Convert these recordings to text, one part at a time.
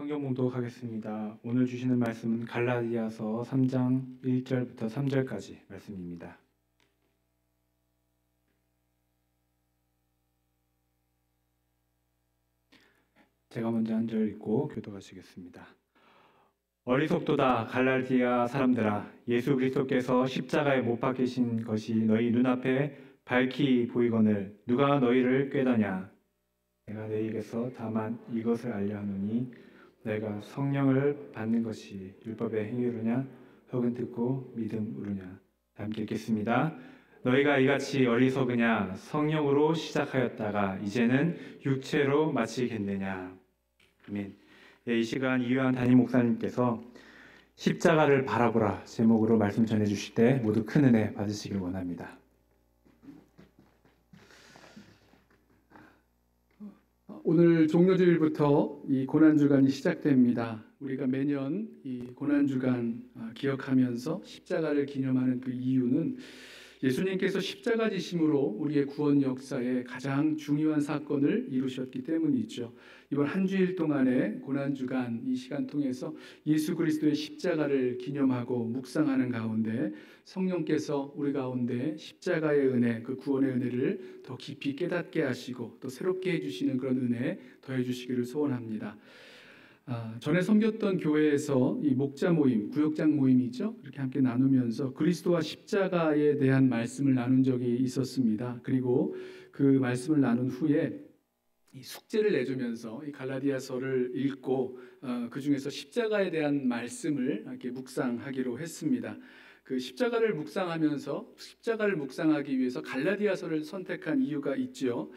성경 봉독하겠습니다. 오늘 주시는 말씀은 갈라디아서 3장 1절부터 3절까지 말씀입니다. 제가 먼저 한 절 읽고 교독하시겠습니다. 어리석도다 갈라디아 사람들아, 예수 그리스도께서 십자가에 못 박히신 것이 너희 눈앞에 밝히 보이거늘 누가 너희를 꾀더냐? 내가 너희에게서 다만 이것을 알려 하노니 내가 성령을 받는 것이 율법의 행위로냐 혹은 듣고 믿음으로냐. 함께 읽겠습니다. 너희가 이같이 어리석으냐? 성령으로 시작하였다가 이제는 육체로 마치겠느냐. 아멘. 이 시간 이유한 담임 목사님께서 십자가를 바라보라 제목으로 말씀 전해주실 때 모두 큰 은혜 받으시길 원합니다. 오늘 종료주일부터 이 고난주간이 시작됩니다. 우리가 매년 이 고난주간 기억하면서 십자가를 기념하는 그 이유는 예수님께서 십자가 지심으로 우리의 구원 역사에 가장 중요한 사건을 이루셨기 때문이죠. 이번 한 주일 동안의 고난주간 이 시간 통해서 예수 그리스도의 십자가를 기념하고 묵상하는 가운데 성령께서 우리 가운데 십자가의 은혜, 그 구원의 은혜를 더 깊이 깨닫게 하시고 또 새롭게 해주시는 그런 은혜 더해 주시기를 소원합니다. 전에 섬겼던 교회에서 이 목자 모임, 구역장 모임이죠. 이렇게 함께 나누면서 그리스도와 십자가에 대한 말씀을 나눈 적이 있었습니다. 그리고 그 말씀을 나눈 후에 이 숙제를 내주면서 이 갈라디아서를 읽고 그 중에서 십자가에 대한 말씀을 이렇게 묵상하기로 했습니다. 그 십자가를 묵상하기 위해서 갈라디아서를 선택한 이유가 있죠.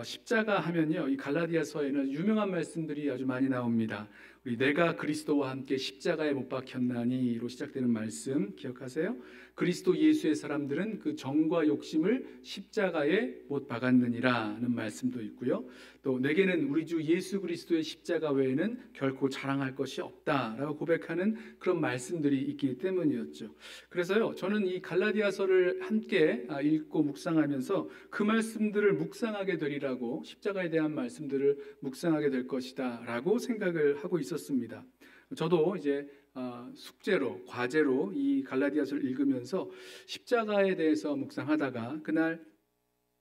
십자가 하면요, 이 갈라디아서에는 유명한 말씀들이 아주 많이 나옵니다. 우리 내가 그리스도와 함께 십자가에 못 박혔나니로 시작되는 말씀 기억하세요? 그리스도 예수의 사람들은 그 정과 욕심을 십자가에 못 박았느니라는 말씀도 있고요. 또 내게는 우리 주 예수 그리스도의 십자가 외에는 결코 자랑할 것이 없다라고 고백하는 그런 말씀들이 있기 때문이었죠. 그래서요, 저는 이 갈라디아서를 함께 읽고 묵상하면서 그 말씀들을 묵상하게 되리라고, 십자가에 대한 말씀들을 묵상하게 될 것이다 라고 생각을 하고 있었습니다. 저도 이제 숙제로, 과제로 이 갈라디아서를 읽으면서 십자가에 대해서 묵상하다가 그날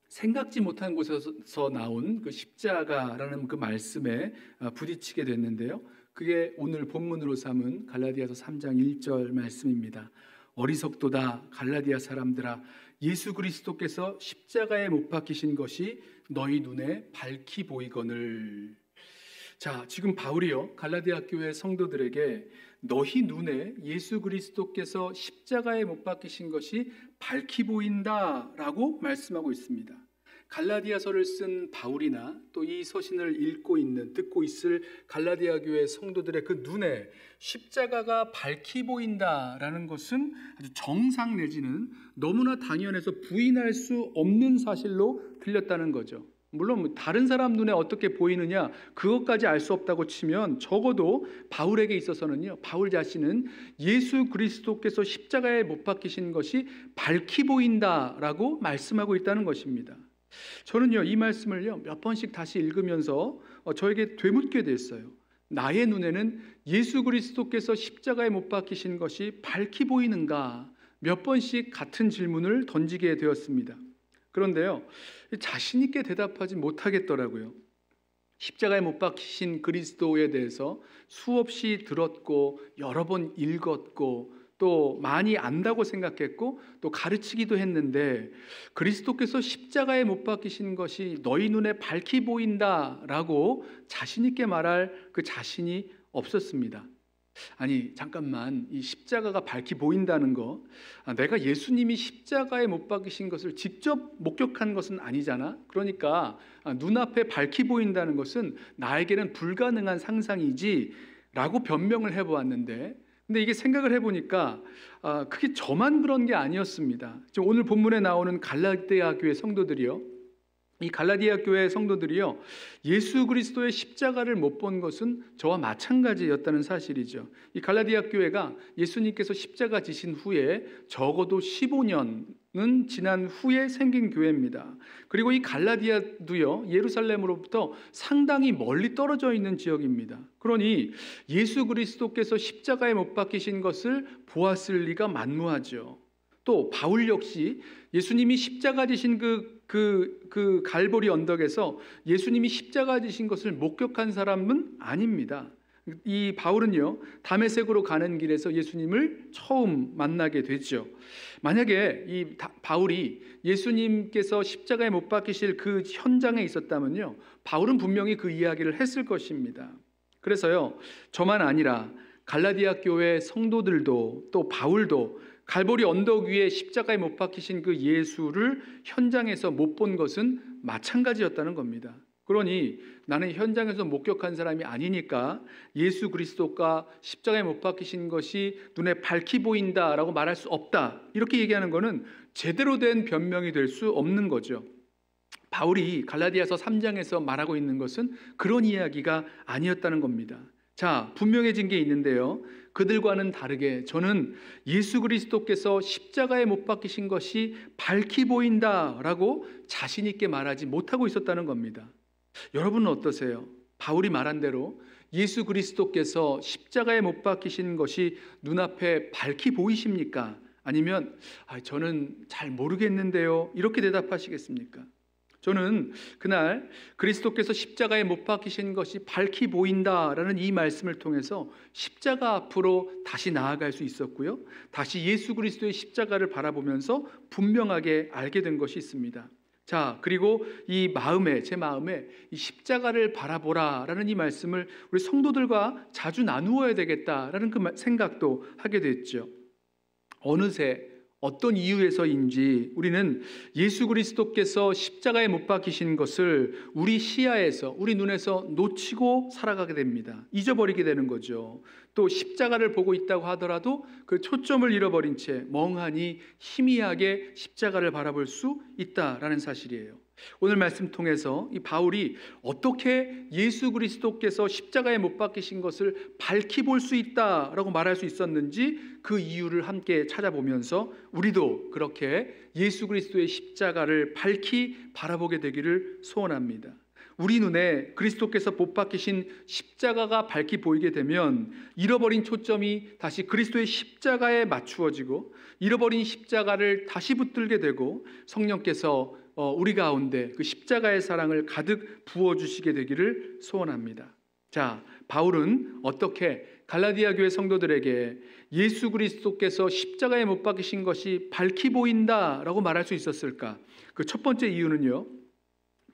생각지 못한 곳에서 나온 그 십자가라는 그 말씀에 부딪히게 됐는데요. 그게 오늘 본문으로 삼은 갈라디아서 3장 1절 말씀입니다. 어리석도다 갈라디아 사람들아, 예수 그리스도께서 십자가에 못 박히신 것이 너희 눈에 밝히 보이거늘. 자, 지금 바울이요, 갈라디아 교회 성도들에게 너희 눈에 예수 그리스도께서 십자가에 못 박히신 것이 밝히 보인다라고 말씀하고 있습니다. 갈라디아서를 쓴 바울이나 또 이 서신을 듣고 있을 갈라디아 교회 성도들의 그 눈에 십자가가 밝히 보인다라는 것은 아주 정상 내지는 너무나 당연해서 부인할 수 없는 사실로 들렸다는 거죠. 물론 다른 사람 눈에 어떻게 보이느냐 그것까지 알 수 없다고 치면 적어도 바울에게 있어서는요, 바울 자신은 예수 그리스도께서 십자가에 못 박히신 것이 밝히 보인다라고 말씀하고 있다는 것입니다. 저는요, 이 말씀을요 몇 번씩 다시 읽으면서 저에게 되묻게 됐어요. 나의 눈에는 예수 그리스도께서 십자가에 못 박히신 것이 밝히 보이는가, 몇 번씩 같은 질문을 던지게 되었습니다. 그런데요, 자신 있게 대답하지 못하겠더라고요. 십자가에 못 박히신 그리스도에 대해서 수없이 들었고 여러 번 읽었고 또 많이 안다고 생각했고 또 가르치기도 했는데, 그리스도께서 십자가에 못 박히신 것이 너희 눈에 밝히 보인다라고 자신 있게 말할 그 자신이 없었습니다. 아니 잠깐만, 이 십자가가 밝히 보인다는 거, 내가 예수님이 십자가에 못 박히신 것을 직접 목격한 것은 아니잖아. 그러니까 눈앞에 밝히 보인다는 것은 나에게는 불가능한 상상이지 라고 변명을 해보았는데, 근데 이게 생각을 해보니까 그게 저만 그런 게 아니었습니다. 지금 오늘 본문에 나오는 갈라디아 교회 성도들이요, 이 갈라디아 교회 성도들이요, 예수 그리스도의 십자가를 못 본 것은 저와 마찬가지였다는 사실이죠. 이 갈라디아 교회가 예수님께서 십자가 지신 후에 적어도 15년은 지난 후에 생긴 교회입니다. 그리고 이 갈라디아도요, 예루살렘으로부터 상당히 멀리 떨어져 있는 지역입니다. 그러니 예수 그리스도께서 십자가에 못 박히신 것을 보았을 리가 만무하죠. 또 바울 역시 예수님이 십자가 지신 그 갈보리 언덕에서 예수님이 십자가 지신 것을 목격한 사람은 아닙니다. 이 바울은요, 다메섹으로 가는 길에서 예수님을 처음 만나게 되죠. 만약에 이 바울이 예수님께서 십자가에 못 박히실 그 현장에 있었다면요, 바울은 분명히 그 이야기를 했을 것입니다. 그래서요, 저만 아니라 갈라디아 교회 성도들도 또 바울도 갈보리 언덕 위에 십자가에 못 박히신 그 예수를 현장에서 못 본 것은 마찬가지였다는 겁니다. 그러니 나는 현장에서 목격한 사람이 아니니까 예수 그리스도가 십자가에 못 박히신 것이 눈에 밝히 보인다라고 말할 수 없다, 이렇게 얘기하는 것은 제대로 된 변명이 될 수 없는 거죠. 바울이 갈라디아서 3장에서 말하고 있는 것은 그런 이야기가 아니었다는 겁니다. 자, 분명해진 게 있는데요, 그들과는 다르게 저는 예수 그리스도께서 십자가에 못 박히신 것이 밝히 보인다라고 자신 있게 말하지 못하고 있었다는 겁니다. 여러분은 어떠세요? 바울이 말한 대로 예수 그리스도께서 십자가에 못 박히신 것이 눈앞에 밝히 보이십니까? 아니면 저는 잘 모르겠는데요, 이렇게 대답하시겠습니까? 저는 그날 그리스도께서 십자가에 못 박히신 것이 밝히 보인다라는 이 말씀을 통해서 십자가 앞으로 다시 나아갈 수 있었고요, 다시 예수 그리스도의 십자가를 바라보면서 분명하게 알게 된 것이 있습니다. 자, 그리고 제 마음에 이 십자가를 바라보라라는 이 말씀을 우리 성도들과 자주 나누어야 되겠다라는 그 생각도 하게 됐죠. 어느새 어떤 이유에서인지 우리는 예수 그리스도께서 십자가에 못 박히신 것을 우리 시야에서, 우리 눈에서 놓치고 살아가게 됩니다. 잊어버리게 되는 거죠. 또 십자가를 보고 있다고 하더라도 그 초점을 잃어버린 채 멍하니 희미하게 십자가를 바라볼 수 있다라는 사실이에요. 오늘 말씀 통해서 이 바울이 어떻게 예수 그리스도께서 십자가에 못 박히신 것을 밝히 볼 수 있다라고 말할 수 있었는지 그 이유를 함께 찾아보면서 우리도 그렇게 예수 그리스도의 십자가를 밝히 바라보게 되기를 소원합니다. 우리 눈에 그리스도께서 못 박히신 십자가가 밝히 보이게 되면 잃어버린 초점이 다시 그리스도의 십자가에 맞추어지고 잃어버린 십자가를 다시 붙들게 되고 성령께서 우리 가운데 그 십자가의 사랑을 가득 부어주시게 되기를 소원합니다. 자, 바울은 어떻게 갈라디아 교회 성도들에게 예수 그리스도께서 십자가에 못 박히신 것이 밝히 보인다라고 말할 수 있었을까? 그 첫 번째 이유는요,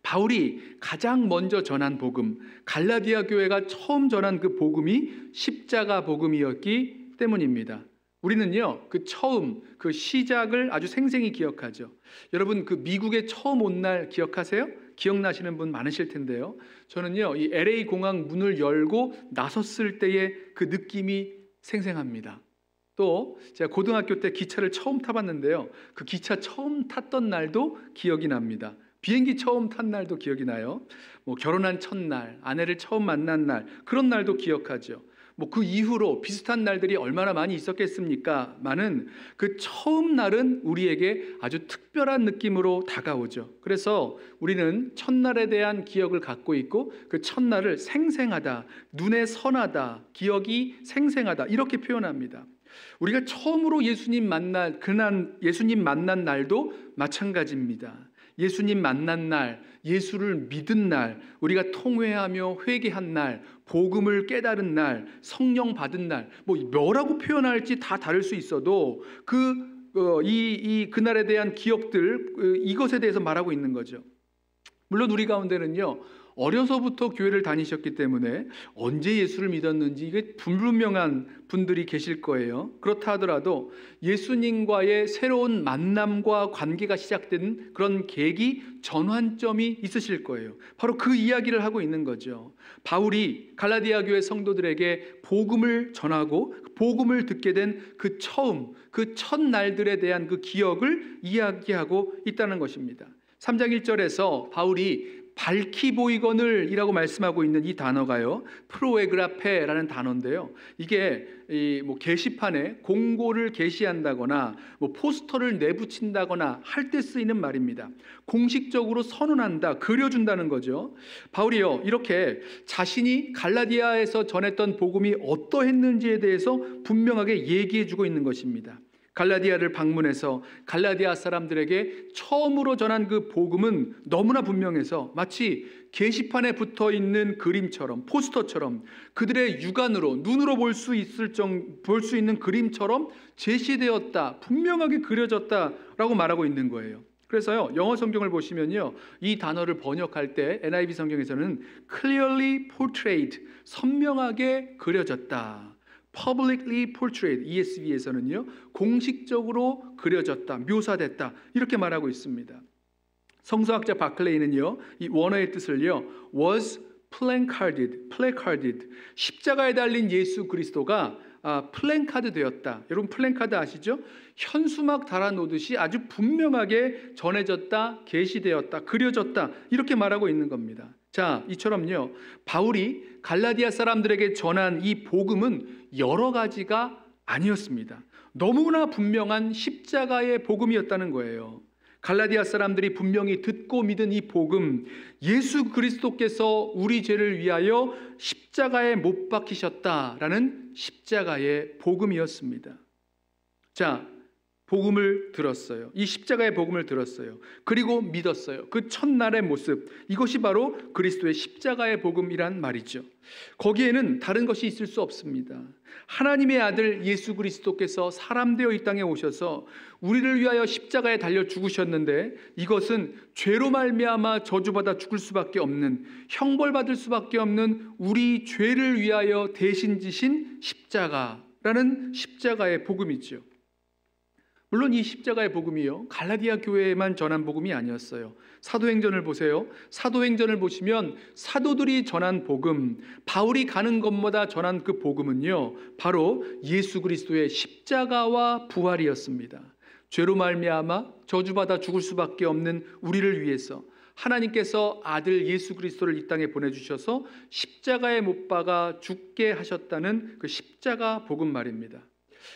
바울이 가장 먼저 전한 복음, 갈라디아 교회가 처음 전한 그 복음이 십자가 복음이었기 때문입니다. 우리는요, 그 처음, 그 시작을 아주 생생히 기억하죠. 여러분, 그 미국에 처음 온 날 기억하세요? 기억나시는 분 많으실 텐데요. 저는요, 이 LA 공항 문을 열고 나섰을 때의 그 느낌이 생생합니다. 또 제가 고등학교 때 기차를 처음 타봤는데요, 그 기차 처음 탔던 날도 기억이 납니다. 비행기 처음 탄 날도 기억이 나요. 결혼한 첫날, 아내를 처음 만난 날, 그런 날도 기억하죠. 그 이후로 비슷한 날들이 얼마나 많이 있었겠습니까? 많은 그 처음 날은 우리에게 아주 특별한 느낌으로 다가오죠. 그래서 우리는 첫날에 대한 기억을 갖고 있고 그 첫날을 생생하다, 눈에 선하다, 기억이 생생하다, 이렇게 표현합니다. 우리가 처음으로 예수님 만난 날도 마찬가지입니다. 예수님 만난 날, 예수를 믿은 날, 우리가 통회하며 회개한 날, 복음을 깨달은 날, 성령 받은 날, 뭐라고 표현할지 다 다를 수 있어도 그날에 대한 기억들, 이것에 대해서 말하고 있는 거죠. 물론 우리 가운데는요, 어려서부터 교회를 다니셨기 때문에 언제 예수를 믿었는지 이게 불분명한 분들이 계실 거예요. 그렇다 하더라도 예수님과의 새로운 만남과 관계가 시작된 그런 계기, 전환점이 있으실 거예요. 바로 그 이야기를 하고 있는 거죠. 바울이 갈라디아 교회 성도들에게 복음을 전하고 복음을 듣게 된 그 처음, 그 첫 날들에 대한 그 기억을 이야기하고 있다는 것입니다. 3장 1절에서 바울이 밝히 보이거늘이라고 말씀하고 있는 이 단어가요, 프로에그라페라는 단어인데요. 이게 뭐 게시판에 공고를 게시한다거나 뭐 포스터를 내붙인다거나 할 때 쓰이는 말입니다. 공식적으로 선언한다, 그려준다는 거죠. 바울이요, 이렇게 자신이 갈라디아에서 전했던 복음이 어떠했는지에 대해서 분명하게 얘기해주고 있는 것입니다. 갈라디아를 방문해서 갈라디아 사람들에게 처음으로 전한 그 복음은 너무나 분명해서 마치 게시판에 붙어 있는 그림처럼, 포스터처럼, 그들의 육안으로 눈으로 볼 수 있는 그림처럼 제시되었다, 분명하게 그려졌다라고 말하고 있는 거예요. 그래서요, 영어 성경을 보시면요, 이 단어를 번역할 때 NIV 성경에서는 clearly portrayed, 선명하게 그려졌다, publicly portrayed, ESV에서는요, 공식적으로 그려졌다, 묘사됐다, 이렇게 말하고 있습니다. 성서학자 바클레이는요, 이 원어의 뜻을요, was placarded, 십자가에 달린 예수 그리스도가 플랜카드 되었다. 여러분 플랜카드 아시죠? 현수막 달아놓듯이 아주 분명하게 전해졌다, 게시되었다, 그려졌다, 이렇게 말하고 있는 겁니다. 자, 이처럼요, 바울이 갈라디아 사람들에게 전한 이 복음은 여러 가지가 아니었습니다. 너무나 분명한 십자가의 복음이었다는 거예요. 갈라디아 사람들이 분명히 듣고 믿은 이 복음, 예수 그리스도께서 우리 죄를 위하여 십자가에 못 박히셨다라는 십자가의 복음이었습니다. 자, 복음을 들었어요. 이 십자가의 복음을 들었어요. 그리고 믿었어요. 그 첫날의 모습, 이것이 바로 그리스도의 십자가의 복음이란 말이죠. 거기에는 다른 것이 있을 수 없습니다. 하나님의 아들 예수 그리스도께서 사람 되어 이 땅에 오셔서 우리를 위하여 십자가에 달려 죽으셨는데, 이것은 죄로 말미암아 저주받아 죽을 수밖에 없는, 형벌받을 수밖에 없는 우리 죄를 위하여 대신 지신 십자가라는 십자가의 복음이죠. 물론 이 십자가의 복음이요, 갈라디아 교회에만 전한 복음이 아니었어요. 사도행전을 보세요. 사도행전을 보시면 사도들이 전한 복음, 바울이 가는 곳마다 전한 그 복음은요, 바로 예수 그리스도의 십자가와 부활이었습니다. 죄로 말미암아 저주받아 죽을 수밖에 없는 우리를 위해서 하나님께서 아들 예수 그리스도를 이 땅에 보내주셔서 십자가에 못 박아 죽게 하셨다는 그 십자가 복음 말입니다.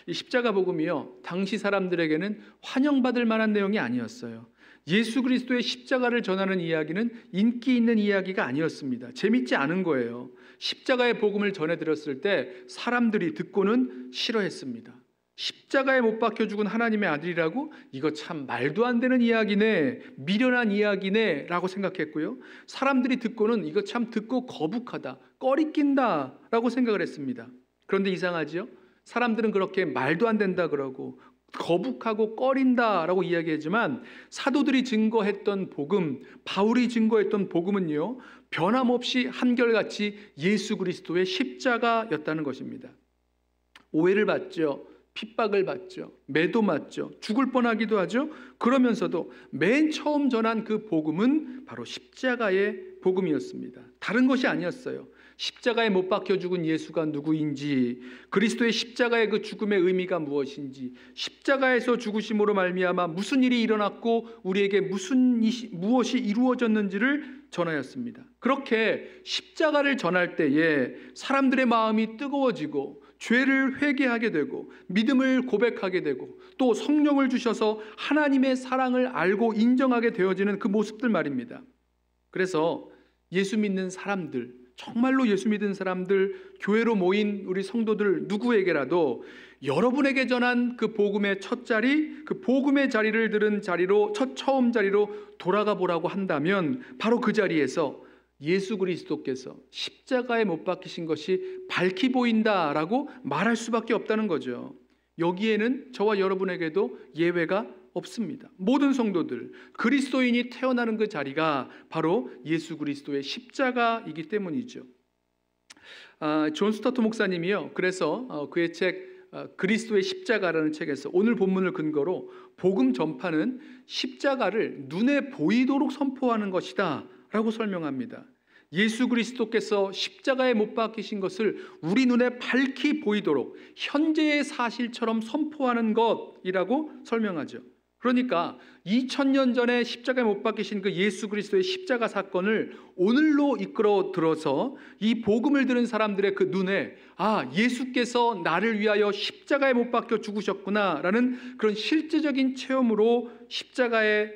이 십자가 복음이요, 당시 사람들에게는 환영받을 만한 내용이 아니었어요. 예수 그리스도의 십자가를 전하는 이야기는 인기 있는 이야기가 아니었습니다. 재밌지 않은 거예요. 십자가의 복음을 전해드렸을 때 사람들이 듣고는 싫어했습니다. 십자가에 못 박혀 죽은 하나님의 아들이라고? 이거 참 말도 안 되는 이야기네, 미련한 이야기네 라고 생각했고요, 사람들이 듣고는 이거 참 듣고 거북하다, 꺼리낀다 라고 생각을 했습니다. 그런데 이상하죠? 사람들은 그렇게 말도 안 된다 그러고 거북하고 꺼린다라고 이야기하지만, 사도들이 증거했던 복음, 바울이 증거했던 복음은요, 변함없이 한결같이 예수 그리스도의 십자가였다는 것입니다. 오해를 받죠, 핍박을 받죠, 매도 맞죠, 죽을 뻔하기도 하죠. 그러면서도 맨 처음 전한 그 복음은 바로 십자가의 복음이었습니다. 다른 것이 아니었어요. 십자가에 못 박혀 죽은 예수가 누구인지, 그리스도의 십자가의 그 죽음의 의미가 무엇인지, 십자가에서 죽으심으로 말미암아 무슨 일이 일어났고 우리에게 무엇이 이루어졌는지를 전하였습니다. 그렇게 십자가를 전할 때에 사람들의 마음이 뜨거워지고 죄를 회개하게 되고 믿음을 고백하게 되고 또 성령을 주셔서 하나님의 사랑을 알고 인정하게 되어지는 그 모습들 말입니다. 그래서 예수 믿는 사람들, 정말로 예수 믿은 사람들, 교회로 모인 우리 성도들 누구에게라도 여러분에게 전한 그 복음의 첫 자리, 그 복음의 자리를 들은 자리로, 처음 자리로 돌아가 보라고 한다면 바로 그 자리에서 예수 그리스도께서 십자가에 못 박히신 것이 밝히 보인다라고 말할 수밖에 없다는 거죠. 여기에는 저와 여러분에게도 예외가 없습니다. 모든 성도들, 그리스도인이 태어나는 그 자리가 바로 예수 그리스도의 십자가이기 때문이죠. 존 스타트 목사님이요, 그래서 그의 책 그리스도의 십자가라는 책에서 오늘 본문을 근거로 복음 전파는 십자가를 눈에 보이도록 선포하는 것이다 라고 설명합니다. 예수 그리스도께서 십자가에 못 박히신 것을 우리 눈에 밝히 보이도록 현재의 사실처럼 선포하는 것이라고 설명하죠. 그러니까 2000년 전에 십자가에 못 박히신 그 예수 그리스도의 십자가 사건을 오늘로 이끌어 들어서 이 복음을 들은 사람들의 그 눈에 예수께서 나를 위하여 십자가에 못 박혀 죽으셨구나라는 그런 실제적인 체험으로 십자가에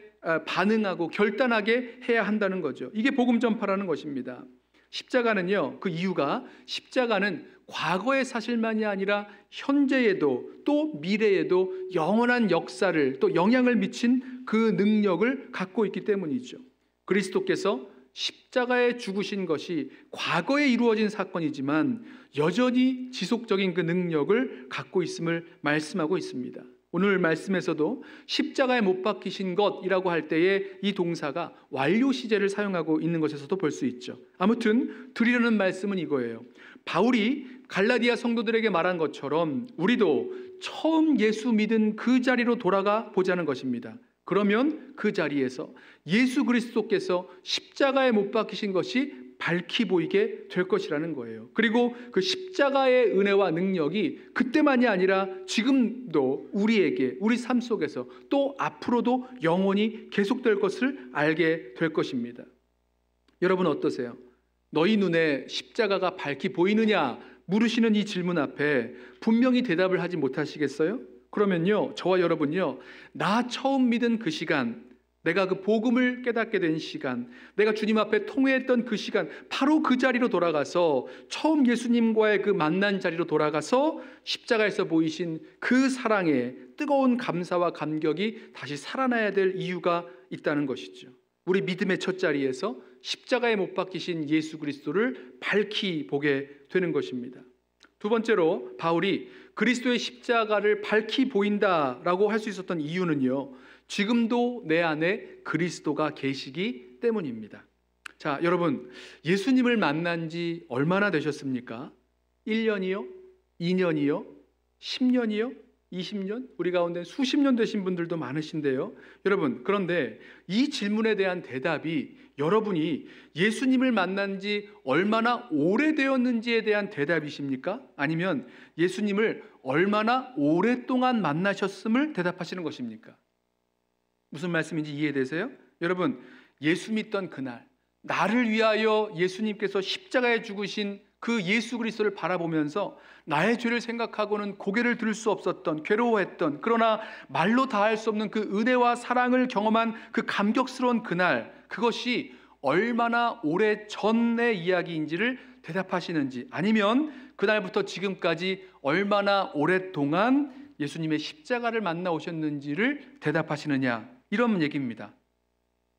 반응하고 결단하게 해야 한다는 거죠. 이게 복음 전파라는 것입니다. 십자가는요, 그 이유가 십자가는 과거의 사실만이 아니라 현재에도 또 미래에도 영원한 역사를 또 영향을 미친 그 능력을 갖고 있기 때문이죠. 그리스도께서 십자가에 죽으신 것이 과거에 이루어진 사건이지만 여전히 지속적인 그 능력을 갖고 있음을 말씀하고 있습니다. 오늘 말씀에서도 십자가에 못 박히신 것이라고 할 때에 이 동사가 완료 시제를 사용하고 있는 것에서도 볼 수 있죠. 아무튼 드리려는 말씀은 이거예요. 바울이 갈라디아 성도들에게 말한 것처럼 우리도 처음 예수 믿은 그 자리로 돌아가 보자는 것입니다. 그러면 그 자리에서 예수 그리스도께서 십자가에 못 박히신 것이 밝히 보이게 될 것이라는 거예요. 그리고 그 십자가의 은혜와 능력이 그때만이 아니라 지금도 우리에게 우리 삶 속에서 또 앞으로도 영원히 계속될 것을 알게 될 것입니다. 여러분 어떠세요? 너희 눈에 십자가가 밝히 보이느냐 물으시는 이 질문 앞에 분명히 대답을 하지 못하시겠어요? 그러면요, 저와 여러분요, 나 처음 믿은 그 시간, 내가 그 복음을 깨닫게 된 시간, 내가 주님 앞에 통회했던 그 시간, 바로 그 자리로 돌아가서 처음 예수님과의 그 만난 자리로 돌아가서 십자가에서 보이신 그 사랑의 뜨거운 감사와 감격이 다시 살아나야 될 이유가 있다는 것이죠. 우리 믿음의 첫 자리에서 십자가에 못 박히신 예수 그리스도를 밝히 보게 되는 것입니다. 두 번째로 바울이 그리스도의 십자가를 밝히 보인다라고 할 수 있었던 이유는요, 지금도 내 안에 그리스도가 계시기 때문입니다. 자, 여러분, 예수님을 만난 지 얼마나 되셨습니까? 1년이요? 2년이요? 10년이요? 20년? 우리 가운데 수십 년 되신 분들도 많으신데요. 여러분, 그런데 이 질문에 대한 대답이 여러분이 예수님을 만난 지 얼마나 오래되었는지에 대한 대답이십니까? 아니면 예수님을 얼마나 오랫동안 만나셨음을 대답하시는 것입니까? 무슨 말씀인지 이해되세요? 여러분, 예수 믿던 그날, 나를 위하여 예수님께서 십자가에 죽으신 그 예수 그리스도를 바라보면서 나의 죄를 생각하고는 고개를 들 수 없었던, 괴로워했던, 그러나 말로 다할 수 없는 그 은혜와 사랑을 경험한 그 감격스러운 그날, 그것이 얼마나 오래 전의 이야기인지를 대답하시는지, 아니면 그날부터 지금까지 얼마나 오랫동안 예수님의 십자가를 만나 오셨는지를 대답하시느냐, 이런 얘기입니다.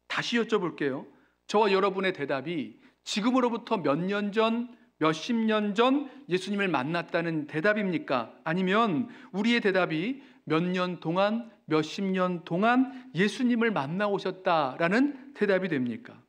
다시 여쭤볼게요. 저와 여러분의 대답이 지금으로부터 몇 년 전, 몇십 년 전 예수님을 만났다는 대답입니까? 아니면 우리의 대답이 몇 년 동안, 몇십 년 동안 예수님을 만나 오셨다라는 대답이 됩니까?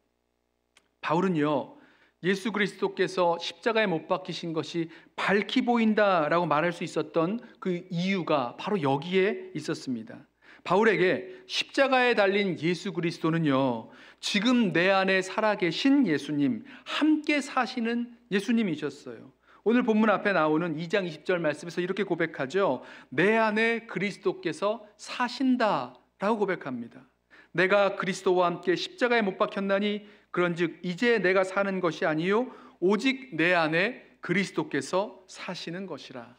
바울은요, 예수 그리스도께서 십자가에 못 박히신 것이 밝히 보인다라고 말할 수 있었던 그 이유가 바로 여기에 있었습니다. 바울에게 십자가에 달린 예수 그리스도는요, 지금 내 안에 살아계신 예수님, 함께 사시는 예수님이셨어요. 오늘 본문 앞에 나오는 2장 20절 말씀에서 이렇게 고백하죠. 내 안에 그리스도께서 사신다라고 고백합니다. 내가 그리스도와 함께 십자가에 못 박혔나니 그런즉 이제 내가 사는 것이 아니요 오직 내 안에 그리스도께서 사시는 것이라.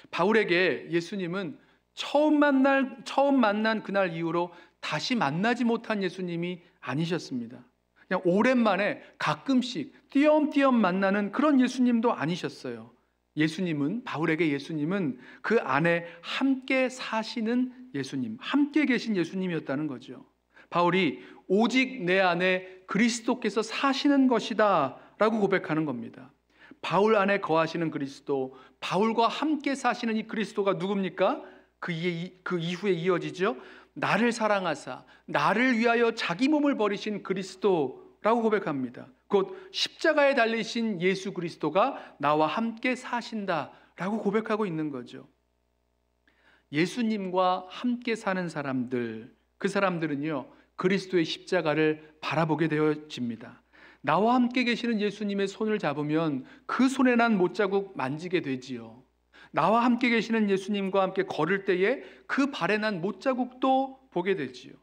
바울에게 예수님은 처음 만난 그날 이후로 다시 만나지 못한 예수님이 아니셨습니다. 그냥 오랜만에 가끔씩 띄엄띄엄 만나는 그런 예수님도 아니셨어요. 예수님은, 바울에게 예수님은 그 안에 함께 사시는 예수님, 함께 계신 예수님이었다는 거죠. 바울이 오직 내 안에 그리스도께서 사시는 것이다 라고 고백하는 겁니다. 바울 안에 거하시는 그리스도, 바울과 함께 사시는 이 그리스도가 누굽니까? 그 이후에 이어지죠. 나를 사랑하사 나를 위하여 자기 몸을 버리신 그리스도라고 고백합니다. 곧 십자가에 달리신 예수 그리스도가 나와 함께 사신다라고 고백하고 있는 거죠. 예수님과 함께 사는 사람들, 그 사람들은요, 그리스도의 십자가를 바라보게 되어집니다. 나와 함께 계시는 예수님의 손을 잡으면 그 손에 난 못자국 만지게 되지요. 나와 함께 계시는 예수님과 함께 걸을 때에 그 발에 난 못자국도 보게 되지요.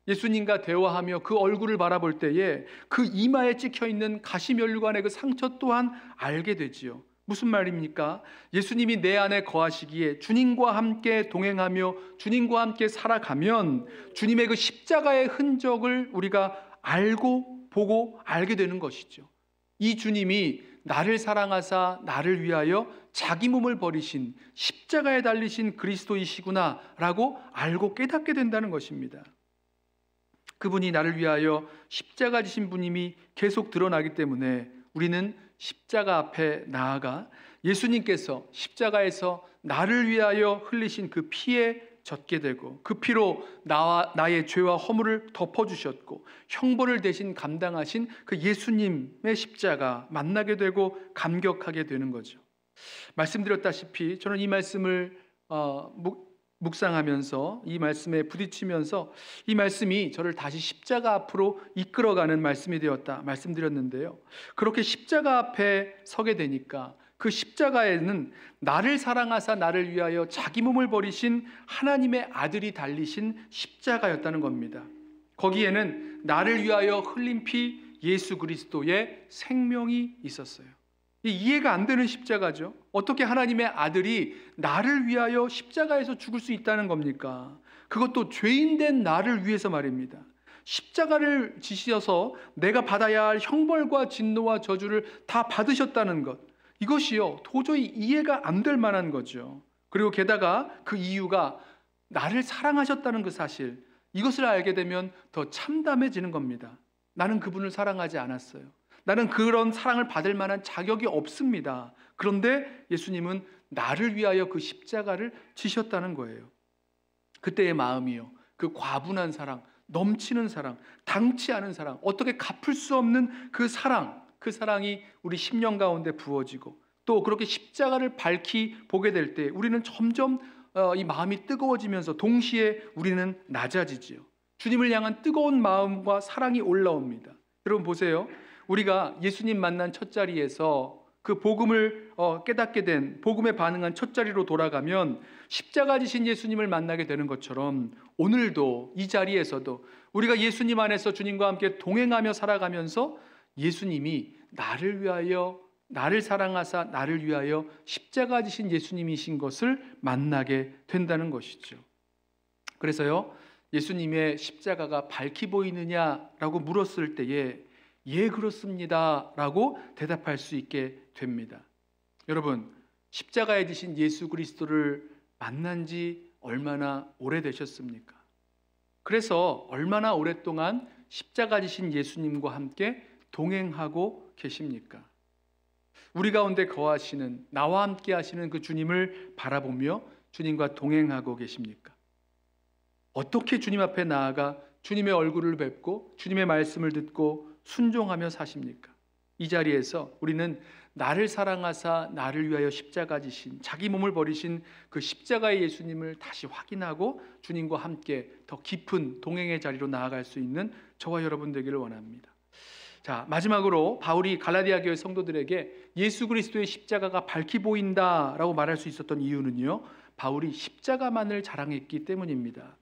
예수님과 대화하며 그 얼굴을 바라볼 때에 그 이마에 찍혀있는 가시면류관의 그 상처 또한 알게 되지요. 무슨 말입니까? 예수님이 내 안에 거하시기에 주님과 함께 동행하며 주님과 함께 살아가면 주님의 그 십자가의 흔적을 우리가 알고 보고 알게 되는 것이죠. 이 주님이 나를 사랑하사 나를 위하여 자기 몸을 버리신 십자가에 달리신 그리스도이시구나 라고 알고 깨닫게 된다는 것입니다. 그분이 나를 위하여 십자가 지신 분임이 계속 드러나기 때문에 우리는 십자가 앞에 나아가 예수님께서 십자가에서 나를 위하여 흘리신 그 피에 젖게 되고 그 피로 나의 죄와 허물을 덮어주셨고 형벌을 대신 감당하신 그 예수님의 십자가 만나게 되고 감격하게 되는 거죠. 말씀드렸다시피 저는 이 말씀을 묵상하면서 이 말씀에 부딪히면서 이 말씀이 저를 다시 십자가 앞으로 이끌어가는 말씀이 되었다 말씀드렸는데요. 그렇게 십자가 앞에 서게 되니까 그 십자가에는 나를 사랑하사 나를 위하여 자기 몸을 버리신 하나님의 아들이 달리신 십자가였다는 겁니다. 거기에는 나를 위하여 흘린 피 예수 그리스도의 생명이 있었어요. 이해가 안 되는 십자가죠. 어떻게 하나님의 아들이 나를 위하여 십자가에서 죽을 수 있다는 겁니까? 그것도 죄인된 나를 위해서 말입니다. 십자가를 지셔서 내가 받아야 할 형벌과 진노와 저주를 다 받으셨다는 것, 이것이요 도저히 이해가 안 될 만한 거죠. 그리고 게다가 그 이유가 나를 사랑하셨다는 그 사실, 이것을 알게 되면 더 참담해지는 겁니다. 나는 그분을 사랑하지 않았어요. 나는 그런 사랑을 받을 만한 자격이 없습니다. 그런데 예수님은 나를 위하여 그 십자가를 지셨다는 거예요. 그때의 마음이요, 그 과분한 사랑, 넘치는 사랑, 당치 않은 사랑, 어떻게 갚을 수 없는 그 사랑, 그 사랑이 우리 심령 가운데 부어지고 또 그렇게 십자가를 밝히 보게 될 때 우리는 점점 이 마음이 뜨거워지면서 동시에 우리는 낮아지지요. 주님을 향한 뜨거운 마음과 사랑이 올라옵니다. 여러분 보세요. 우리가 예수님 만난 첫 자리에서 그 복음을 깨닫게 된, 복음에 반응한 첫 자리로 돌아가면 십자가 지신 예수님을 만나게 되는 것처럼 오늘도 이 자리에서도 우리가 예수님 안에서 주님과 함께 동행하며 살아가면서 예수님이 나를 위하여, 나를 사랑하사 나를 위하여 십자가 지신 예수님이신 것을 만나게 된다는 것이죠. 그래서요, 예수님의 십자가가 밝히 보이느냐라고 물었을 때에 예, 그렇습니다 라고 대답할 수 있게 됩니다. 여러분, 십자가에 지신 예수 그리스도를 만난 지 얼마나 오래되셨습니까? 그래서 얼마나 오랫동안 십자가 지신 예수님과 함께 동행하고 계십니까? 우리 가운데 거하시는, 나와 함께 하시는 그 주님을 바라보며 주님과 동행하고 계십니까? 어떻게 주님 앞에 나아가 주님의 얼굴을 뵙고 주님의 말씀을 듣고 순종하며 사십니까? 이 자리에서 우리는 나를 사랑하사 나를 위하여 십자가 지신, 자기 몸을 버리신 그 십자가의 예수님을 다시 확인하고 주님과 함께 더 깊은 동행의 자리로 나아갈 수 있는 저와 여러분 되기를 원합니다. 자, 마지막으로 바울이 갈라디아 교회 성도들에게 예수 그리스도의 십자가가 밝히 보인다라고 말할 수 있었던 이유는요, 바울이 십자가만을 자랑했기 때문입니다.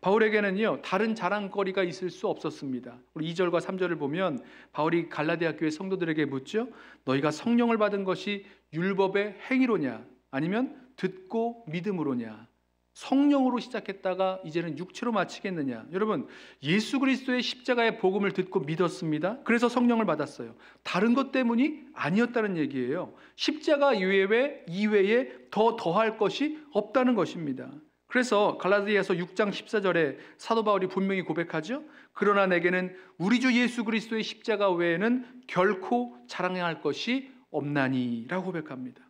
바울에게는요, 다른 자랑거리가 있을 수 없었습니다. 우리 2절과 3절을 보면 바울이 갈라디아 교회 성도들에게 묻죠. 너희가 성령을 받은 것이 율법의 행위로냐 아니면 듣고 믿음으로냐? 성령으로 시작했다가 이제는 육체로 마치겠느냐? 여러분, 예수 그리스도의 십자가의 복음을 듣고 믿었습니다. 그래서 성령을 받았어요. 다른 것 때문이 아니었다는 얘기예요. 십자가 이외에 더할 것이 없다는 것입니다. 그래서 갈라디아서 6장 14절에 사도 바울이 분명히 고백하죠. 그러나 내게는 우리 주 예수 그리스도의 십자가 외에는 결코 자랑할 것이 없나니 라고 고백합니다.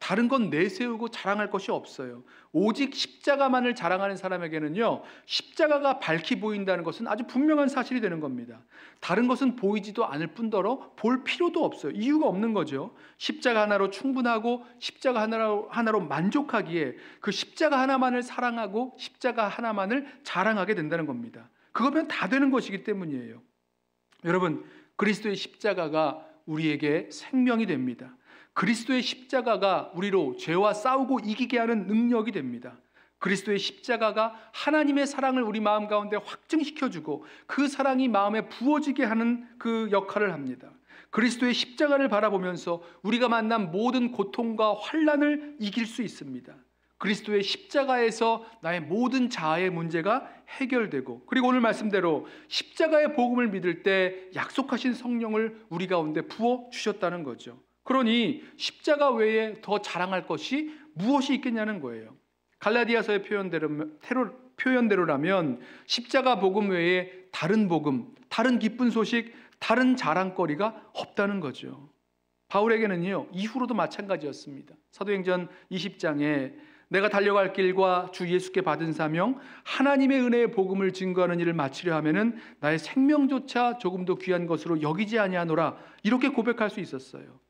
다른 건 내세우고 자랑할 것이 없어요. 오직 십자가만을 자랑하는 사람에게는요, 십자가가 밝히 보인다는 것은 아주 분명한 사실이 되는 겁니다. 다른 것은 보이지도 않을 뿐더러 볼 필요도 없어요. 이유가 없는 거죠. 십자가 하나로 충분하고 십자가 하나로 만족하기에 그 십자가 하나만을 사랑하고 십자가 하나만을 자랑하게 된다는 겁니다. 그거면 다 되는 것이기 때문이에요. 여러분, 그리스도의 십자가가 우리에게 생명이 됩니다. 그리스도의 십자가가 우리로 죄와 싸우고 이기게 하는 능력이 됩니다. 그리스도의 십자가가 하나님의 사랑을 우리 마음 가운데 확증시켜주고 그 사랑이 마음에 부어지게 하는 그 역할을 합니다. 그리스도의 십자가를 바라보면서 우리가 만난 모든 고통과 환난을 이길 수 있습니다. 그리스도의 십자가에서 나의 모든 자아의 문제가 해결되고, 그리고 오늘 말씀대로 십자가의 복음을 믿을 때 약속하신 성령을 우리 가운데 부어 주셨다는 거죠. 그러니 십자가 외에 더 자랑할 것이 무엇이 있겠냐는 거예요. 갈라디아서의 표현대로라면 십자가 복음 외에 다른 복음, 다른 기쁜 소식, 다른 자랑거리가 없다는 거죠. 바울에게는요, 이후로도 마찬가지였습니다. 사도행전 20장에 내가 달려갈 길과 주 예수께 받은 사명, 하나님의 은혜의 복음을 증거하는 일을 마치려 하면은 나의 생명조차 조금도 귀한 것으로 여기지 아니하노라, 이렇게 고백할 수 있었어요.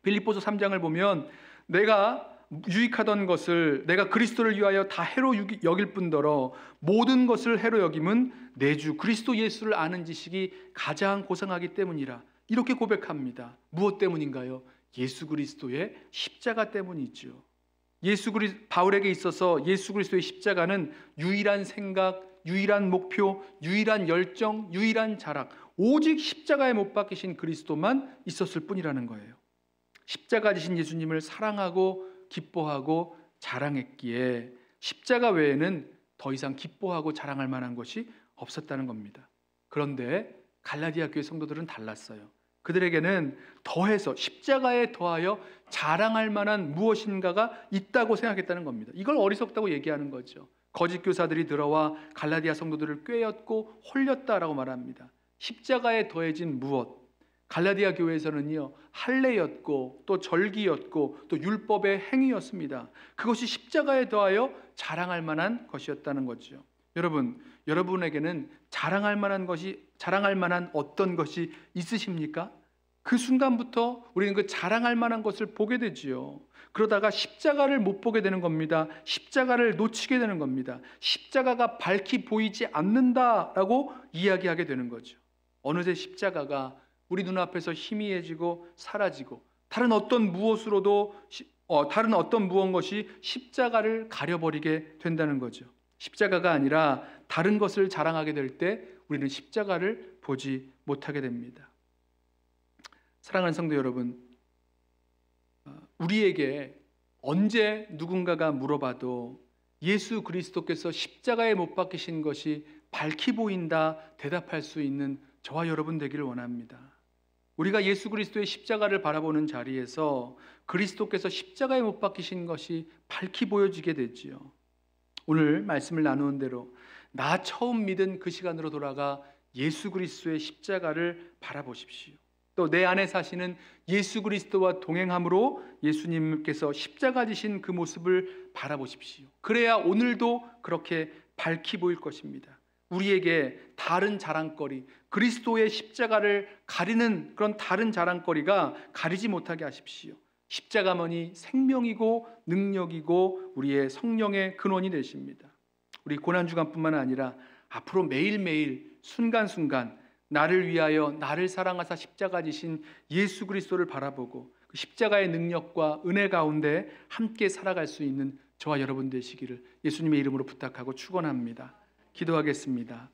빌립보서 3장을 보면 내가 유익하던 것을 내가 그리스도를 위하여 다 해로 여길 뿐더러 모든 것을 해로 여김은 내 주 그리스도 예수를 아는 지식이 가장 고상하기 때문이라, 이렇게 고백합니다. 무엇 때문인가요? 예수 그리스도의 십자가 때문이죠. 바울에게 있어서 예수 그리스도의 십자가는 유일한 생각, 유일한 목표, 유일한 열정, 유일한 자랑, 오직 십자가에 못 박히신 그리스도만 있었을 뿐이라는 거예요. 십자가 지신 예수님을 사랑하고 기뻐하고 자랑했기에 십자가 외에는 더 이상 기뻐하고 자랑할 만한 것이 없었다는 겁니다. 그런데 갈라디아 교회 성도들은 달랐어요. 그들에게는 더해서 십자가에 더하여 자랑할 만한 무엇인가가 있다고 생각했다는 겁니다. 이걸 어리석다고 얘기하는 거죠. 거짓 교사들이 들어와 갈라디아 성도들을 꿰었고 홀렸다라고 말합니다. 십자가에 더해진 무엇? 갈라디아 교회에서는요, 할례였고 또 절기였고 또 율법의 행위였습니다. 그것이 십자가에 더하여 자랑할 만한 것이었다는 거죠. 여러분에게는 자랑할 만한 어떤 것이 있으십니까? 그 순간부터 우리는 그 자랑할 만한 것을 보게 되지요. 그러다가 십자가를 못 보게 되는 겁니다. 십자가를 놓치게 되는 겁니다. 십자가가 밝히 보이지 않는다라고 이야기하게 되는 거죠. 어느새 십자가가 우리 눈앞에서 희미해지고 사라지고 다른 어떤 무언 것이 십자가를 가려버리게 된다는 거죠. 십자가가 아니라 다른 것을 자랑하게 될 때 우리는 십자가를 보지 못하게 됩니다. 사랑하는 성도 여러분, 우리에게 언제 누군가가 물어봐도 예수 그리스도께서 십자가에 못 박히신 것이 밝히 보인다 대답할 수 있는 저와 여러분 되기를 원합니다. 우리가 예수 그리스도의 십자가를 바라보는 자리에서 그리스도께서 십자가에 못 박히신 것이 밝히 보여지게 되지요. 오늘 말씀을 나누는 대로 나 처음 믿은 그 시간으로 돌아가 예수 그리스도의 십자가를 바라보십시오. 또 내 안에 사시는 예수 그리스도와 동행함으로 예수님께서 십자가 지신 그 모습을 바라보십시오. 그래야 오늘도 그렇게 밝히 보일 것입니다. 우리에게 다른 자랑거리, 그리스도의 십자가를 가리는 그런 다른 자랑거리가 가리지 못하게 하십시오. 십자가만이 생명이고 능력이고 우리의 성령의 근원이 되십니다. 우리 고난주간뿐만 아니라 앞으로 매일매일 순간순간 나를 위하여 나를 사랑하사 십자가 지신 예수 그리스도를 바라보고 그 십자가의 능력과 은혜 가운데 함께 살아갈 수 있는 저와 여러분 되시기를 예수님의 이름으로 부탁하고 축원합니다. 기도하겠습니다.